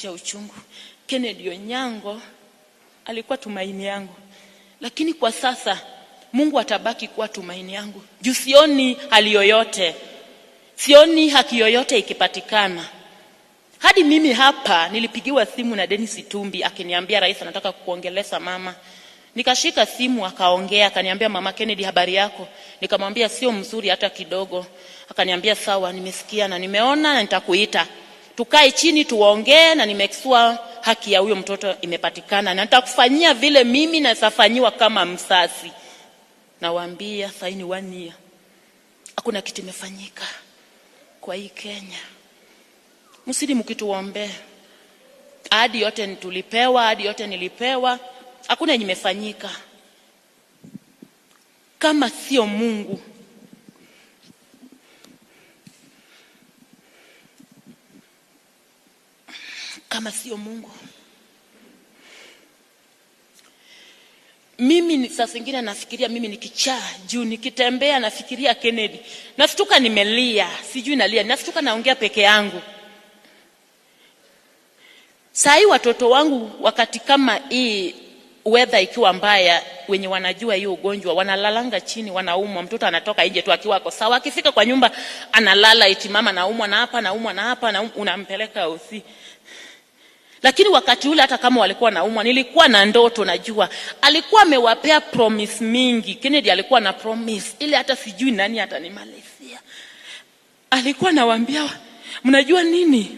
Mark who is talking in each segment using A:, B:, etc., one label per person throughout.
A: nasikia uchungu. Kennedy Onyango alikuwa tumaini yangu, lakini kwa sasa Mungu atabaki kuwa tumaini yangu. Juu sioni hali yoyote, sioni haki yoyote ikipatikana. Hadi mimi hapa nilipigiwa simu na Dennis Itumbi akiniambia rais anataka kuongelesha mama. Nikashika simu akaongea, akaniambia mama Kennedy, habari yako? Nikamwambia sio mzuri hata kidogo. Akaniambia sawa, nimesikia na nimeona na nitakuita. Tukae chini tuongee na nimekisua haki ya huyo mtoto imepatikana na nitakufanyia vile mimi nasafanyiwa kama msasi. Nawaambia saini 1 year. Hakuna kitu imefanyika kwa hii Kenya. Msidi mkituombe. Ahadi yote tulipewa, ahadi yote nilipewa. Hakuna yenye imefanyika. Kama sio Mungu. Kama sio Mungu. Mimi saa zingine nafikiria mimi ni kichaa juu nikitembea nafikiria Kennedy. Nastuka nimelia, sijui nalia, nastuka naongea peke yangu. Sai watoto wangu wakati kama hii weather ikiwa mbaya, wenye wanajua hiyo ugonjwa wanalalanga chini, wanaumwa. Mtoto anatoka nje tu akiwa kwa sawa, akifika kwa nyumba analala eti mama naumwa na hapa, naumwa na hapa, na unampeleka hosi. Lakini wakati ule hata kama walikuwa naumwa, nilikuwa na ndoto, najua alikuwa amewapea promise mingi. Kennedy alikuwa na promise ile hata sijui nani atanimalizia. Alikuwa anawaambia, mnajua nini?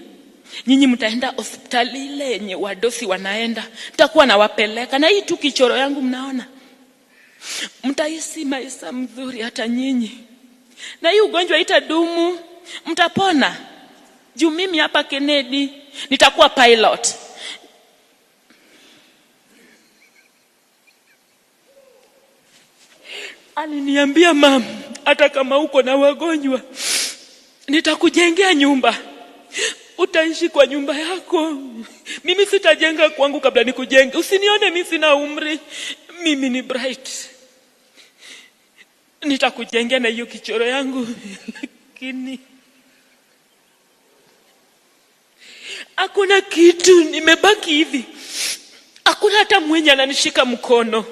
A: Nyinyi mtaenda hospitali ile yenye wadosi wanaenda, nitakuwa nawapeleka. Na hii tu kichoro yangu mnaona, mtaishi maisha mzuri hata nyinyi. Na hii ugonjwa itadumu, mtapona. Juu mimi hapa Kennedy nitakuwa pilot. Aliniambia mama, hata kama uko na wagonjwa nitakujengea nyumba. Utaishi kwa nyumba yako. Mimi sitajenga kwangu kabla nikujenge. Usinione mimi sina umri. Mimi ni bright. Nitakujengea na hiyo kichoro yangu. Lakini hakuna kitu, nimebaki hivi. Hakuna hata mwenye ananishika mkono.